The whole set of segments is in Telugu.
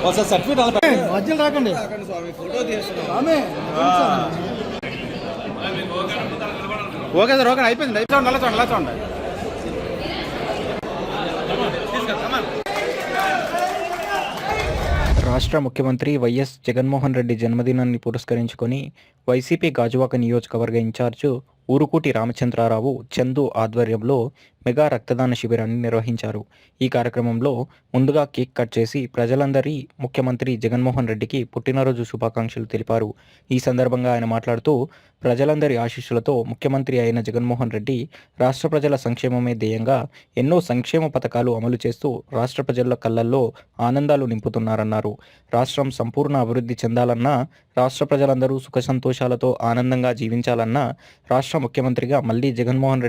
ఒకసారి సర్టిఫికేట్ మధ్యలో రాకండి స్వామి, ఫోటో తీస్తున్నాం. ఓకే సార్, ఓకే అయిపోయింది. చూడండి అలా చూడండి, అలా చూడండి. రాష్ట్ర ముఖ్యమంత్రి వైఎస్ జగన్మోహన్ రెడ్డి జన్మదినాన్ని పురస్కరించుకొని వైసీపీ గాజువాక నియోజకవర్గ ఇన్ఛార్జు ఊరుకూటి రామచంద్రారావు చందు ఆధ్వర్యంలో మెగా రక్తదాన శిబిరాన్ని నిర్వహించారు. ఈ కార్యక్రమంలో ముందుగా కేక్ కట్ చేసి ప్రజలందరి ముఖ్యమంత్రి జగన్మోహన్ రెడ్డికి పుట్టినరోజు శుభాకాంక్షలు తెలిపారు. ఈ సందర్భంగా ఆయన మాట్లాడుతూ, ప్రజలందరి ఆశీస్సులతో ముఖ్యమంత్రి అయిన జగన్మోహన్ రెడ్డి రాష్ట్ర ప్రజల సంక్షేమమే ధ్యేయంగా ఎన్నో సంక్షేమ పథకాలు అమలు చేస్తూ రాష్ట్ర ప్రజల కళ్ళల్లో ఆనందాలు నింపుతున్నారన్నారు. రాష్ట్రం సంపూర్ణ అభివృద్ధి చెందాలన్నా, రాష్ట్ర ప్రజలందరూ సుఖ సంతోషాలతో ఆనందంగా జీవించాలన్నా రాష్ట్ర ముఖ్యమంత్రిగా మళ్ళీ జగన్మోహన్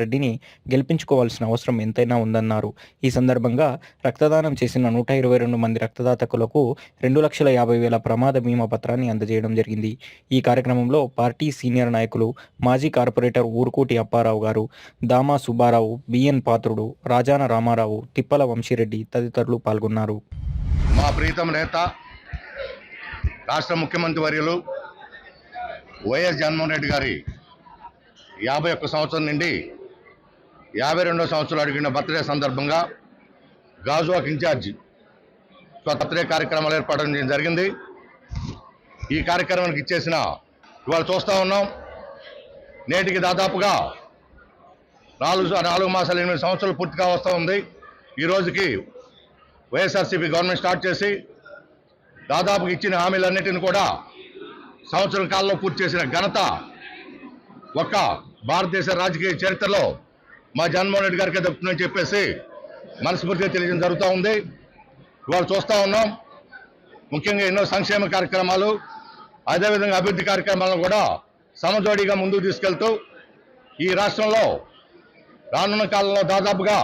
రెడ్డిని గెలిపించుకోవాల్సిన అవసరం ఎంతైనా ఉందన్నారు. ఈ సందర్భంగా రక్తదానం చేసిన 122 మంది రక్తదాతకులకు 2,50,000 ప్రమాద బీమా పత్రాన్ని అందజేయడం జరిగింది. ఈ కార్యక్రమంలో పార్టీ సీనియర్ నాయకులు, మాజీ కార్పొరేటర్ ఊరుకూటి అప్పారావు గారు, దామా సుబ్బారావు, బిఎన్ పాత్రుడు, రాజాన రామారావు, తిప్పల వంశీరెడ్డి తదితరులు పాల్గొన్నారు. మా ప్రీతం నేత రాష్ట్ర ముఖ్యమంత్రి వర్యులు వైఎస్ జగన్మోహన్ రెడ్డి గారి 51 సంవత్సరం నుండి 52వ సంవత్సరాలు అడిగిన బర్త్డే సందర్భంగా గాజువాక ఇన్ఛార్జి బర్త్డే కార్యక్రమాలు ఏర్పాటు చేయడం జరిగింది. ఈ కార్యక్రమానికి ఇచ్చేసిన ఇవాళ చూస్తూ ఉన్నాం, నేటికి దాదాపుగా 4 మాసాలు 8 సంవత్సరాలు పూర్తిగా వస్తూ ఉంది. ఈ రోజుకి వైఎస్ఆర్సీపీ గవర్నమెంట్ స్టార్ట్ చేసి దాదాపుగా ఇచ్చిన హామీలన్నిటిని కూడా సంవత్సరం కాలంలో పూర్తి చేసిన ఘనత ఒక్క భారతదేశ రాజకీయ చరిత్రలో మా జగన్మోహన్ రెడ్డి గారికి దక్కుతుందని చెప్పేసి మనస్ఫూర్తిగా తెలియజేయడం జరుగుతూ ఉంది. ఇవాళ చూస్తూ ఉన్నాం, ముఖ్యంగా ఎన్నో సంక్షేమ కార్యక్రమాలు, అదేవిధంగా అభివృద్ధి కార్యక్రమాలను కూడా సమజోడీగా ముందుకు తీసుకెళ్తూ ఈ రాష్ట్రంలో రానున్న కాలంలో దాదాపుగా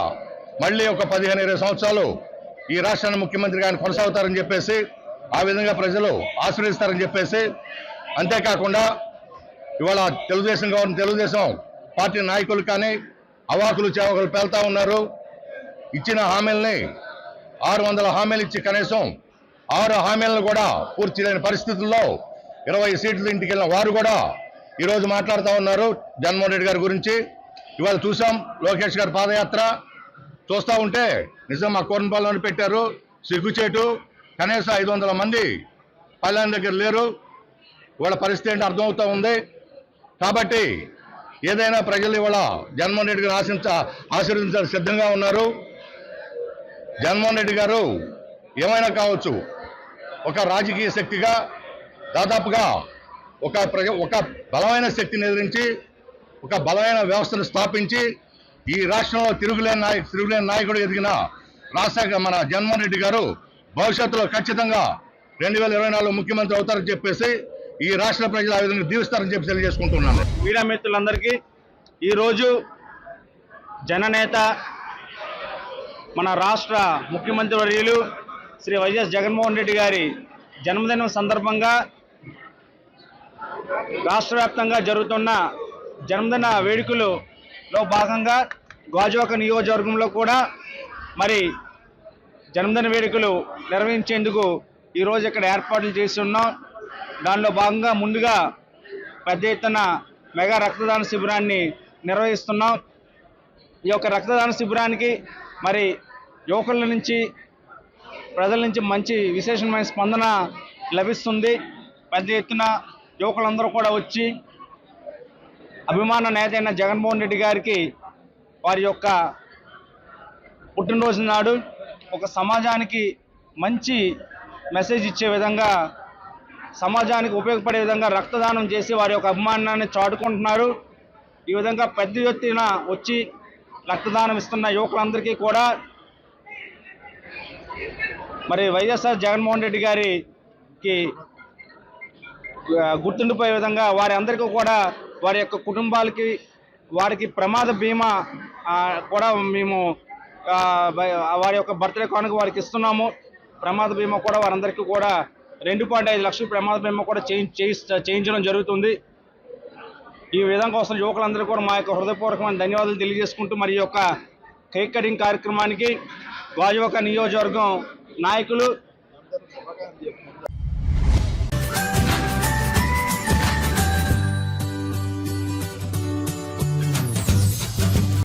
మళ్ళీ ఒక 15-20 సంవత్సరాలు ఈ రాష్ట్రాన్ని ముఖ్యమంత్రిగా ఆయన కొనసాగుతారని చెప్పేసి, ఆ విధంగా ప్రజలు ఆశీర్వదిస్తారని చెప్పేసి, అంతేకాకుండా ఇవాళ తెలుగుదేశం పార్టీ నాయకులు కానీ అవాకులు చేవకులు పేలుతా ఉన్నారు. ఇచ్చిన హామీలని 600 హామీలు ఇచ్చి కనీసం 6 హామీలను కూడా పూర్తి చేయలేని పరిస్థితుల్లో 20 సీట్లు ఇంటికి వెళ్ళిన వారు కూడా ఈరోజు మాట్లాడుతూ ఉన్నారు జగన్మోహన్ రెడ్డి గారి గురించి. ఇవాళ చూసాం లోకేష్ గారి పాదయాత్ర చూస్తూ ఉంటే నిజం మా కోరంపాలెంలో పెట్టారు, సిగ్గుచేటు. కనీసం 500 మంది పల్లెం దగ్గర లేరు. వాళ్ళ పరిస్థితి ఏంటి అర్థమవుతూ ఉంది. కాబట్టి ఏదైనా ప్రజలు ఇవాళ జగన్మోహన్ రెడ్డి గారు ఆశీర్వదించాలని సిద్ధంగా ఉన్నారు. జగన్మోహన్ రెడ్డి గారు ఏమైనా కావచ్చు, ఒక రాజకీయ శక్తిగా దాదాపుగా ఒక బలమైన శక్తిని ఎదిరించి ఒక బలమైన వ్యవస్థను స్థాపించి ఈ రాష్ట్రంలో తిరుగులేని నాయకుడు ఎదిగిన రాష్ట్ర మన జగన్మోహన్ రెడ్డి గారు భవిష్యత్తులో ఖచ్చితంగా 2024 ముఖ్యమంత్రి అవుతారని చెప్పేసి ఈ రాష్ట్ర ప్రజలు ఆ విధంగా దీవిస్తారని చెప్పి తెలియజేసుకుంటున్నాను. మీడియా మిత్రులందరికీ ఈరోజు జననేత మన రాష్ట్ర ముఖ్యమంత్రి వర్యులు శ్రీ వైఎస్ జగన్మోహన్ రెడ్డి గారి జన్మదినం సందర్భంగా రాష్ట్ర వ్యాప్తంగా జరుగుతున్న జన్మదిన వేడుకలలో భాగంగా గాజువాక నియోజకవర్గంలో కూడా మరి జన్మదిన వేడుకలు నిర్వహించేందుకు ఈరోజు ఇక్కడ ఏర్పాట్లు చేస్తున్నాం. దానిలో భాగంగా ముందుగా పెద్ద ఎత్తున మెగా రక్తదాన శిబిరాన్ని నిర్వహిస్తున్నాం. ఈ యొక్క రక్తదాన శిబిరానికి మరి యువకుల నుంచి ప్రజల నుంచి మంచి విశేషమైన స్పందన లభిస్తుంది. పెద్ద ఎత్తున యువకులందరూ కూడా వచ్చి అభిమాన నేత అయిన జగన్మోహన్ రెడ్డి గారికి వారి యొక్క పుట్టినరోజు నాడు ఒక సమాజానికి మంచి మెసేజ్ ఇచ్చే విధంగా, సమాజానికి ఉపయోగపడే విధంగా రక్తదానం చేసి వారి యొక్క అభిమానాన్ని చాటుకుంటున్నారు. ఈ విధంగా పెద్ద ఎత్తున వచ్చి రక్తదానం ఇస్తున్న యువకులందరికీ కూడా మరి వైఎస్ఆర్ జగన్మోహన్ రెడ్డి గారికి గుర్తుండిపోయే విధంగా వారి అందరికీ కూడా వారి యొక్క కుటుంబాలకి వారికి ప్రమాద బీమా కూడా మేము వారి యొక్క బర్త్డే కానుక వారికి ఇస్తున్నాము. ప్రమాద బీమా కూడా వారందరికీ కూడా 2.5 లక్షల ప్రమాద బీమా కూడా చేయించడం జరుగుతుంది. ఈ విధంగా వస్తున్న యువకులందరూ కూడా మా యొక్క హృదయపూర్వకమైన ధన్యవాదాలు తెలియజేసుకుంటూ మరి యొక్క కేక్ కటింగ్ కార్యక్రమానికి గాజువాక నియోజకవర్గం నాయకులు గారు శుభాకాంక్షలు చెప్తున్నారు.